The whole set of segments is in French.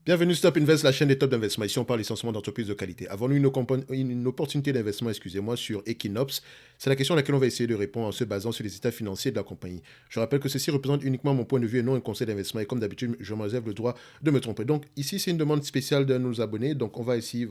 Bienvenue Stop Invest, la chaîne des top d'investissement. Ici, on parle essentiellement d'entreprises de qualité. Avons-nous une opportunité d'investissement, excusez-moi, sur Equinox? C'est la question à laquelle on va essayer de répondre en se basant sur les états financiers de la compagnie. Je rappelle que ceci représente uniquement mon point de vue et non un conseil d'investissement. Et comme d'habitude, je me réserve le droit de me tromper. Donc, ici, c'est une demande spéciale de nos abonnés. Donc, on va essayer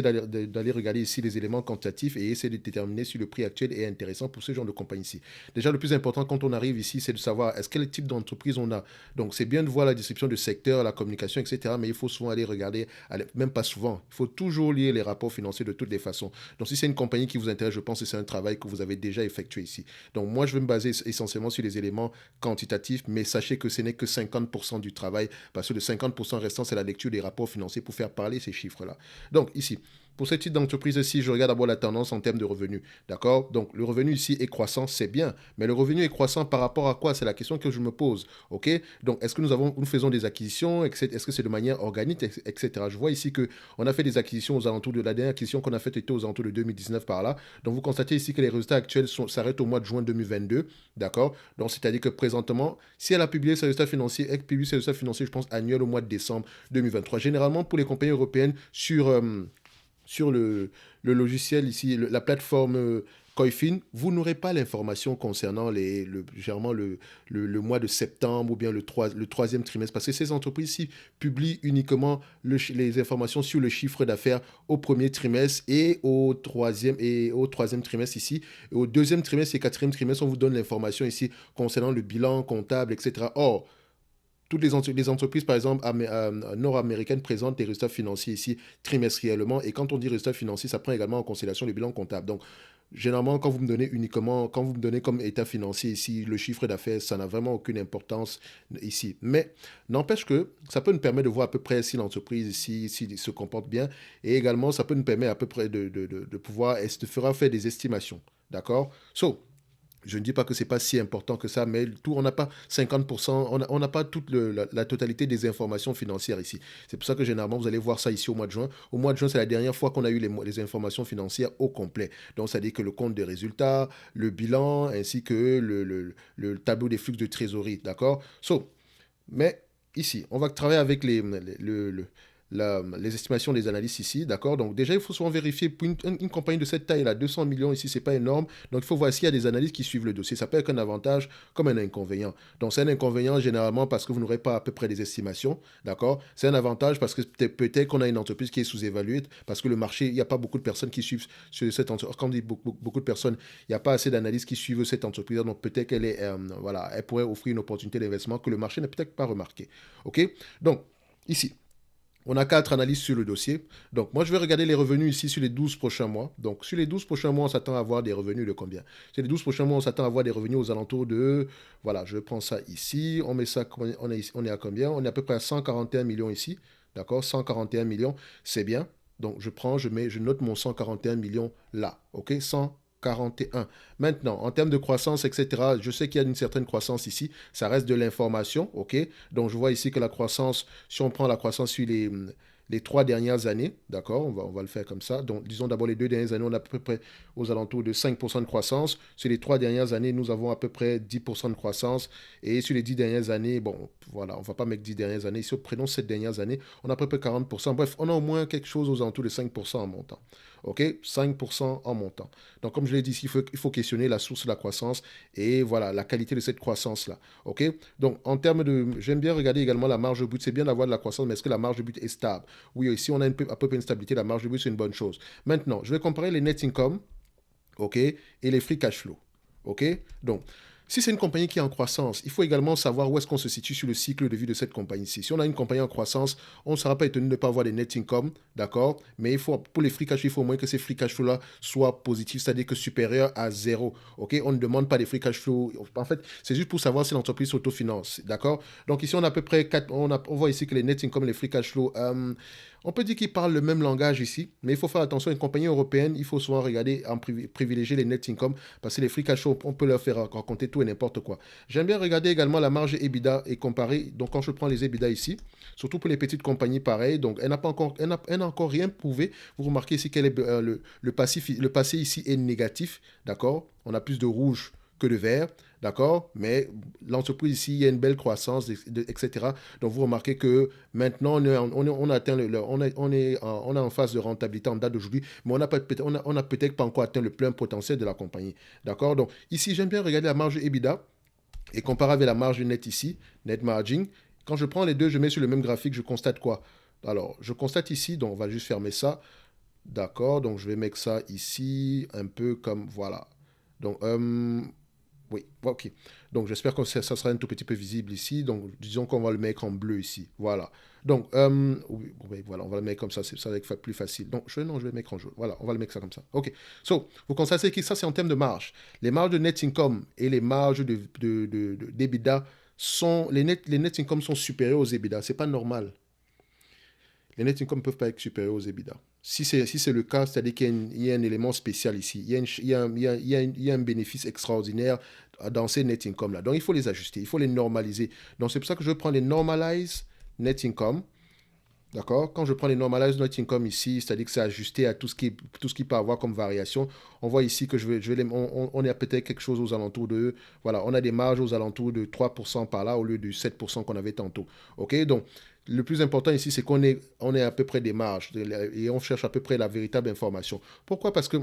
d'aller regarder ici les éléments quantitatifs et essayer de déterminer si le prix actuel est intéressant pour ce genre de compagnie ici. Déjà, le plus important quand on arrive ici, c'est de savoir est-ce quel type d'entreprise on a. Donc, c'est bien de voir la description de secteur, la communication, etc. Mais il faut souvent aller regarder, même pas souvent, il faut toujours lire les rapports financiers de toutes les façons. Donc, si c'est une compagnie qui vous intéresse, je pense que c'est un travail que vous avez déjà effectué ici. Donc, moi, je vais me baser essentiellement sur les éléments quantitatifs, mais sachez que ce n'est que 50% du travail, parce que le 50% restant, c'est la lecture des rapports financiers pour faire parler ces chiffres-là. Donc, ici, pour ce type d'entreprise-ci, je regarde d'abord la tendance en termes de revenus. D'accord? Donc, le revenu ici est croissant, c'est bien. Mais le revenu est croissant par rapport à quoi? C'est la question que je me pose. OK? Donc, est-ce que nous faisons des acquisitions? Est-ce que c'est de manière organique, etc. Je vois ici qu'on a fait des acquisitions aux alentours de la dernière acquisition qu'on a faite était aux alentours de 2019 par là. Donc, vous constatez ici que les résultats actuels s'arrêtent au mois de juin 2022. D'accord? Donc, c'est-à-dire que présentement, si elle a publié ses résultats financiers, elle publie ses résultats financiers, je pense, annuels au mois de décembre 2023. Généralement, pour les compagnies européennes, sur le logiciel ici, la plateforme Coifin, vous n'aurez pas l'information concernant généralement le mois de septembre ou bien le troisième trimestre, parce que ces entreprises-ci publient uniquement les informations sur le chiffre d'affaires au premier trimestre et au troisième trimestre ici. Et au deuxième trimestre et quatrième trimestre, on vous donne l'information ici concernant le bilan comptable, etc. Or, toutes les entreprises, par exemple, nord-américaines présentent des résultats financiers ici trimestriellement. Et quand on dit résultats financiers, ça prend également en considération le bilan comptable. Donc, généralement, quand vous me donnez comme état financier ici le chiffre d'affaires, ça n'a vraiment aucune importance ici. Mais n'empêche que ça peut nous permettre de voir à peu près si l'entreprise ici se comporte bien. Et également, ça peut nous permettre à peu près de pouvoir, de faire faire des estimations. D'accord? So, je ne dis pas que c'est pas si important que ça, mais on n'a pas 50%, on n'a pas toute la totalité des informations financières ici. C'est pour ça que généralement, vous allez voir ça ici au mois de juin. Au mois de juin, c'est la dernière fois qu'on a eu les informations financières au complet. Donc, ça dit que le compte des résultats, le bilan, ainsi que le tableau des flux de trésorerie. D'accord? Mais ici, on va travailler avec les estimations des analystes ici, d'accord? Donc déjà, il faut souvent vérifier pour une compagnie de cette taille-là, 200 millions ici, c'est pas énorme. Donc il faut voir s'il y a des analystes qui suivent le dossier. Ça peut être un avantage comme un inconvénient. Donc c'est un inconvénient généralement parce que vous n'aurez pas à peu près des estimations, d'accord? C'est un avantage parce que peut-être qu'on a une entreprise qui est sous-évaluée, parce que le marché, il n'y a pas beaucoup de personnes qui suivent sur cette entreprise. Quand on dit beaucoup de personnes, il n'y a pas assez d'analystes qui suivent cette entreprise. Donc peut-être qu'elle est, voilà, elle pourrait offrir une opportunité d'investissement que le marché n'a peut-être pas remarqué. OK? Donc, ici, on a 4 analyses sur le dossier. Donc, moi, je vais regarder les revenus ici sur les 12 prochains mois. Donc, sur les 12 prochains mois, on s'attend à avoir des revenus de combien? Sur les 12 prochains mois, on s'attend à avoir des revenus aux alentours de... Voilà, je prends ça ici. On met ça, on est à combien? On est à peu près à 141 millions ici. D'accord? 141 millions, c'est bien. Donc, je note mon 141 millions là. OK? 141. Maintenant, en termes de croissance, etc., je sais qu'il y a une certaine croissance ici. Ça reste de l'information, OK? Donc, je vois ici que la croissance, si on prend la croissance sur les 3 dernières années, d'accord, on va le faire comme ça. Donc, disons d'abord les 2 dernières années, on a à peu près aux alentours de 5% de croissance. Sur les 3 dernières années, nous avons à peu près 10% de croissance. Et sur les 10 dernières années, bon, voilà, on ne va pas mettre 10 dernières années. Si on prenons 7 dernières années, on a à peu près 40%. Bref, on a au moins quelque chose aux alentours de 5% en montant. OK? 5% en montant. Donc, comme je l'ai dit, il faut questionner la source de la croissance et voilà, la qualité de cette croissance-là. OK? Donc, en termes de. J'aime bien regarder également la marge de but. C'est bien d'avoir de la croissance, mais est-ce que la marge de but est stable? Oui, ici, on a à peu près une stabilité. La marge de but, c'est une bonne chose. Maintenant, je vais comparer les net income, OK, et les free cash flow. OK? Donc, si c'est une compagnie qui est en croissance, il faut également savoir où est-ce qu'on se situe sur le cycle de vie de cette compagnie-ci. Si on a une compagnie en croissance, on ne sera pas étonné de ne pas avoir des net income, d'accord? Mais pour les free cash flow, il faut au moins que ces free cash flow-là soient positifs, c'est-à-dire que supérieurs à zéro. OK? On ne demande pas des free cash flow. En fait, c'est juste pour savoir si l'entreprise s'autofinance, d'accord? Donc ici, on a à peu près 4, on voit ici que les net income et les free cash flow, on peut dire qu'ils parlent le même langage ici, mais il faut faire attention. Une compagnie européenne, il faut souvent regarder, privilégier les net income, parce que les free cash flow, on peut leur faire raconter tout et n'importe quoi. J'aime bien regarder également la marge EBITDA et comparer. Donc, quand je prends les EBITDA ici, surtout pour les petites compagnies pareilles, donc elle n'a encore rien prouvé. Vous remarquez ici que le passé ici est négatif, d'accord? On a plus de rouge que de vert, d'accord? Mais l'entreprise ici, il y a une belle croissance, etc. Donc, vous remarquez que maintenant, on a atteint on est en phase de rentabilité en date d'aujourd'hui, mais on a peut-être pas encore atteint le plein potentiel de la compagnie, d'accord? Donc, ici, j'aime bien regarder la marge EBITDA et comparer avec la marge nette ici, net margin. Quand je prends les deux, je mets sur le même graphique, je constate quoi? Alors, je constate ici, donc on va juste fermer ça. D'accord, donc je vais mettre ça ici, un peu comme, voilà. Donc, oui, ok. Donc, j'espère que ça sera un tout petit peu visible ici. Donc, disons qu'on va le mettre en bleu ici. Voilà. Donc, oui, oui, voilà, on va le mettre comme ça, ça va être plus facile. Donc, non, je vais le mettre en jaune. Voilà, on va le mettre ça comme ça. Ok. So, vous constatez que ça, c'est en termes de marge. Les marges de net income et les marges d'EBITDA les net income sont supérieurs aux EBITDA. C'est pas normal. Les net income ne peuvent pas être supérieurs aux EBITDA. Si c'est le cas, c'est-à-dire qu'il y a un élément spécial ici. Il y a un bénéfice extraordinaire dans ces net income-là. Donc, il faut les ajuster, il faut les normaliser. Donc, c'est pour ça que je prends les normalize net income. D'accord? Quand je prends les normalize net income ici, c'est-à-dire que c'est ajusté à tout ce qui peut avoir comme variation, on voit ici que on est à peut-être quelque chose aux alentours de, voilà, on a des marges aux alentours de 3% par là au lieu de 7% qu'on avait tantôt. OK? Donc, le plus important ici, c'est on est à peu près des marges et on cherche à peu près la véritable information. Pourquoi? Parce que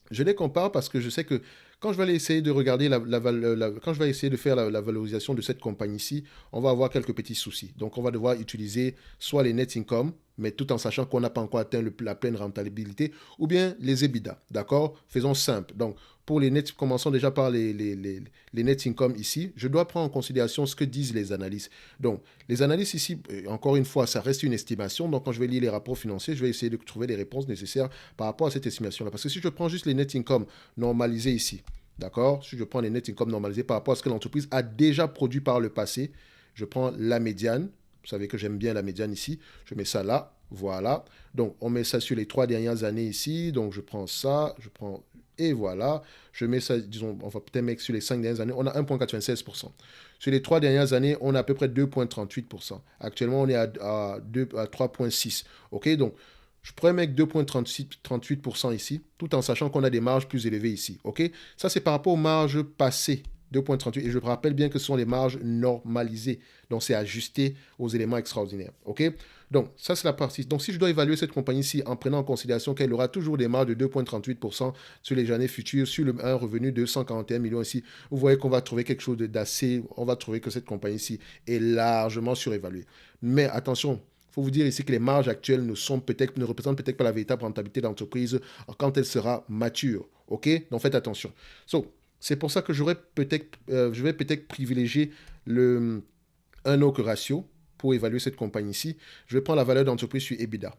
je les compare parce que je sais que quand je vais aller essayer de regarder quand je vais essayer de faire la valorisation de cette compagnie-ci, on va avoir quelques petits soucis. Donc, on va devoir utiliser soit les net income, mais tout en sachant qu'on n'a pas encore atteint la pleine rentabilité, ou bien les EBITDA. D'accord? Faisons simple. Donc, pour les nets, commençons déjà par les net income ici. Je dois prendre en considération ce que disent les analyses. Donc, les analyses ici, encore une fois, ça reste une estimation. Donc, quand je vais lire les rapports financiers, je vais essayer de trouver les réponses nécessaires par rapport à cette estimation-là. Parce que si je prends juste les net income normalisés ici, d'accord? Si je prends les net income normalisés par rapport à ce que l'entreprise a déjà produit par le passé, je prends la médiane. Vous savez que j'aime bien la médiane ici. Je mets ça là. Voilà. Donc, on met ça sur les 3 dernières années ici. Donc, je prends ça. Et voilà. Je mets ça, disons, on va peut-être mettre sur les 5 dernières années. On a 1,96%. Sur les 3 dernières années, on a à peu près 2,38%. Actuellement, on est à 3,6%. OK? Donc, je pourrais mettre 2,38% ici, tout en sachant qu'on a des marges plus élevées ici. OK? Ça, c'est par rapport aux marges passées. 2,38. Et je rappelle bien que ce sont les marges normalisées. Donc, c'est ajusté aux éléments extraordinaires. OK? Donc, ça, c'est la partie. Donc, si je dois évaluer cette compagnie-ci en prenant en considération qu'elle aura toujours des marges de 2,38% sur les années futures, sur un revenu de 141 millions ici, vous voyez qu'on va trouver quelque chose d'assez. On va trouver que cette compagnie-ci est largement surévaluée. Mais attention, il faut vous dire ici que les marges actuelles ne représentent peut-être pas la véritable rentabilité de l'entreprise quand elle sera mature. OK? Donc, faites attention. So, c'est pour ça que je vais peut-être privilégier le 1 que ratio pour évaluer cette compagnie-ci. Je vais prendre la valeur d'entreprise sur EBITDA.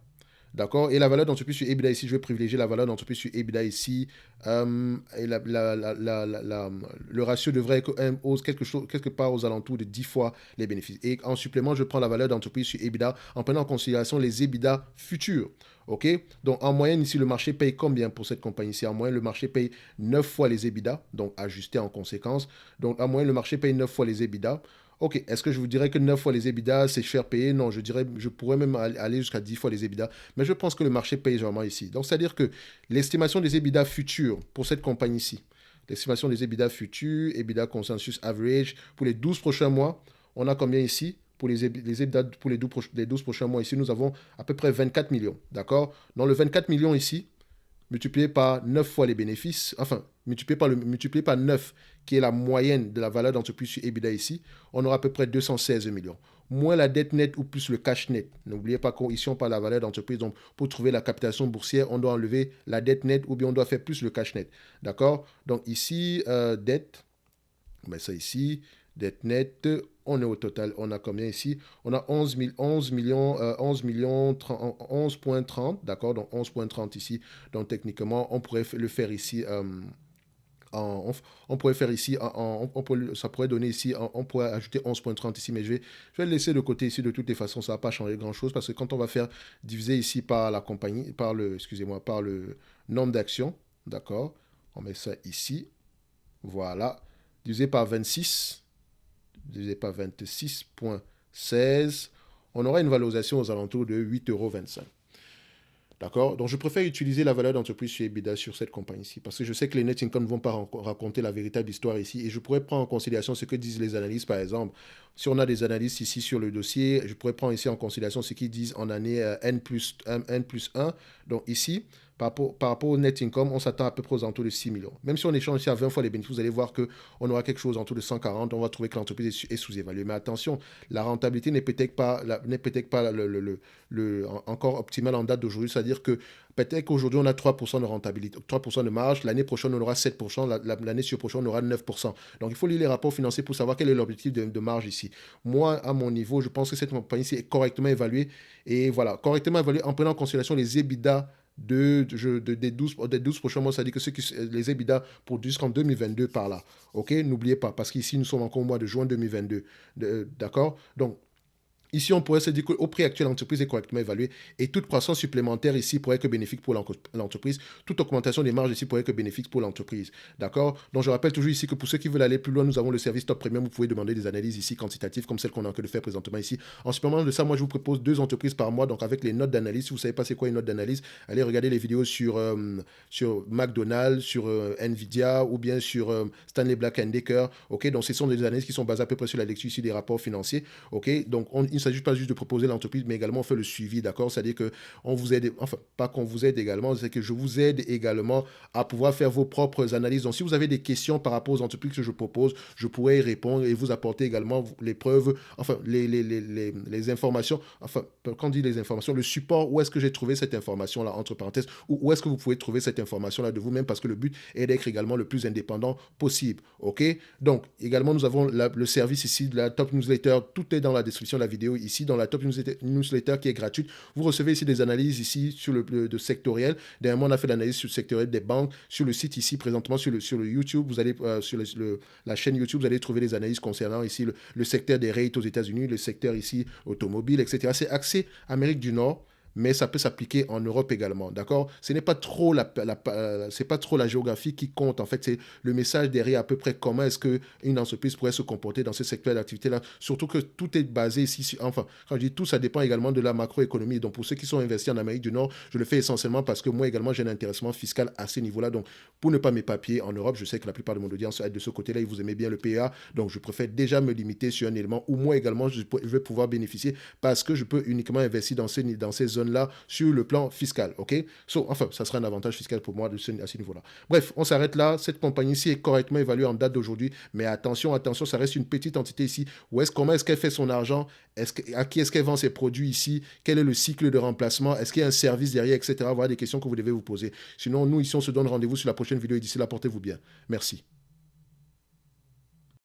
D'accord? Et la valeur d'entreprise sur EBITDA ici, je vais privilégier la valeur d'entreprise sur EBITDA ici. Et le ratio devrait être quelque part aux alentours de 10 fois les bénéfices. Et en supplément, je prends la valeur d'entreprise sur EBITDA en prenant en considération les EBITDA futurs. OK? Donc, en moyenne, ici, le marché paye combien pour cette compagnie-ci? En moyenne, le marché paye 9 fois les EBITDA, donc ajusté en conséquence. Donc, en moyenne, le marché paye 9 fois les EBITDA. Ok, est-ce que je vous dirais que 9 fois les EBITDA, c'est cher payé? Non, je pourrais même aller jusqu'à 10 fois les EBITDA, mais je pense que le marché paye généralement ici. Donc, c'est-à-dire que l'estimation des EBITDA futurs pour cette compagnie-ci, l'estimation des EBITDA futurs, EBITDA consensus average, pour les 12 prochains mois, on a combien ici? Pour les EBITDA pour les 12 prochains mois ici, nous avons à peu près 24 millions, d'accord? Dans le 24 millions ici, multiplié par 9 fois les bénéfices, enfin, multiplié par 9, qui est la moyenne de la valeur d'entreprise sur EBITDA ici, on aura à peu près 216 millions. Moins la dette nette ou plus le cash net. N'oubliez pas qu'ici, on parle de la valeur d'entreprise. Donc, pour trouver la capitalisation boursière, on doit enlever la dette nette ou bien on doit faire plus le cash net. D'accord? Donc, ici, dette, on met ça ici, dette nette, on est au total, on a combien ici? On a 11 millions, 11,30, d'accord? Donc 11,30 ici. Donc techniquement, on pourrait le faire ici. On pourrait faire ici, ça pourrait donner ici, on pourrait ajouter 11,30 ici, mais je vais le laisser de côté ici. De toutes les façons, ça ne va pas changer grand-chose parce que quand on va faire diviser ici par la compagnie, excusez-moi, par le nombre d'actions, d'accord? On met ça ici, voilà, divisé par 26, divisé par 26,16, on aura une valorisation aux alentours de 8,25 €. D'accord? Donc, je préfère utiliser la valeur d'entreprise sur EBITDA sur cette compagnie-ci parce que je sais que les net income ne vont pas raconter la véritable histoire ici et je pourrais prendre en considération ce que disent les analystes, par exemple. Si on a des analystes ici sur le dossier, je pourrais prendre ici en considération ce qu'ils disent en année N plus 1. Donc, ici, par rapport au net income, on s'attend à peu près aux alentours de 6 millions. Même si on échange ici à 20 fois les bénéfices, vous allez voir qu'on aura quelque chose en autour de 140, on va trouver que l'entreprise est sous-évaluée. Mais attention, la rentabilité n'est peut-être pas, encore optimale en date d'aujourd'hui, c'est-à-dire que peut-être qu'aujourd'hui on a 3% de rentabilité, 3% de marge, l'année prochaine on aura 7%, l'année sur prochaine on aura 9%. Donc il faut lire les rapports financiers pour savoir quel est l'objectif de marge ici. Moi, à mon niveau, je pense que cette compagnie est correctement évaluée et voilà, correctement évaluée en prenant en considération les EBITDA des 12 prochains mois, ça dit que les EBITDA produisent jusqu'en 2022 par là. Ok, n'oubliez pas, parce qu'ici nous sommes encore au mois de juin 2022. D'accord. Donc, ici, on pourrait se dire qu'au prix actuel, l'entreprise est correctement évaluée et toute croissance supplémentaire ici pourrait être bénéfique pour l'entreprise. Toute augmentation des marges ici pourrait être bénéfique pour l'entreprise. D'accord? Donc, je rappelle toujours ici que pour ceux qui veulent aller plus loin, nous avons le service Top Premium. Vous pouvez demander des analyses ici quantitatives comme celles qu'on a en train de faire présentement ici. En supplément de ça, moi, je vous propose 2 entreprises par mois. Donc, avec les notes d'analyse, si vous ne savez pas c'est quoi une note d'analyse, allez regarder les vidéos sur McDonald's, sur Nvidia ou bien sur Stanley Black Decker. OK? Donc, ce sont des analyses qui sont basées à peu près sur la lecture ici des rapports financiers. OK? Donc, il ne s'agit pas juste de proposer l'entreprise, mais également on fait le suivi, d'accord? C'est-à-dire que on vous aide, enfin, pas qu'on vous aide également, c'est que je vous aide également à pouvoir faire vos propres analyses. Donc, si vous avez des questions par rapport aux entreprises que je propose, je pourrais y répondre et vous apporter également les preuves, enfin, les informations, enfin, quand on dit les informations, le support, où est-ce que j'ai trouvé cette information-là, entre parenthèses, ou où est-ce que vous pouvez trouver cette information-là de vous-même, parce que le but est d'être également le plus indépendant possible, ok? Donc, également, nous avons le service ici de la Top Newsletter, tout est dans la description de la vidéo ici, dans la Top Newsletter qui est gratuite. Vous recevez ici des analyses ici sur le sectoriel. Dernièrement, on a fait l'analyse sur le sectoriel des banques. Sur le site ici, présentement, sur le YouTube, vous allez, sur la chaîne YouTube, vous allez trouver des analyses concernant ici le secteur des rates aux États-Unis, le secteur ici automobile, etc. C'est axé Amérique du Nord, mais ça peut s'appliquer en Europe également, d'accord? Ce n'est pas trop c'est pas trop la géographie qui compte, en fait, c'est le message derrière à peu près comment est-ce qu'une entreprise pourrait se comporter dans ce secteur d'activité-là, surtout que tout est basé ici, enfin, quand je dis tout, ça dépend également de la macroéconomie, donc pour ceux qui sont investis en Amérique du Nord, je le fais essentiellement parce que moi également j'ai un intéressement fiscal à ce niveau-là, donc pour ne pas m'éparpiller en Europe, je sais que la plupart de mon audience est de ce côté-là et vous aimez bien le PA, donc je préfère déjà me limiter sur un élément où moi également je vais pouvoir bénéficier parce que je peux uniquement investir dans ces zones là sur le plan fiscal, ok? Enfin, ça sera un avantage fiscal pour moi à ce niveau-là. Bref, on s'arrête là. Cette compagnie-ci est correctement évaluée en date d'aujourd'hui, mais attention, attention, ça reste une petite entité ici. Comment est-ce qu'elle fait son argent? À qui est-ce qu'elle vend ses produits ici? Quel est le cycle de remplacement? Est-ce qu'il y a un service derrière, etc. Voilà des questions que vous devez vous poser. Sinon, nous, ici, on se donne rendez-vous sur la prochaine vidéo et d'ici là, portez-vous bien. Merci.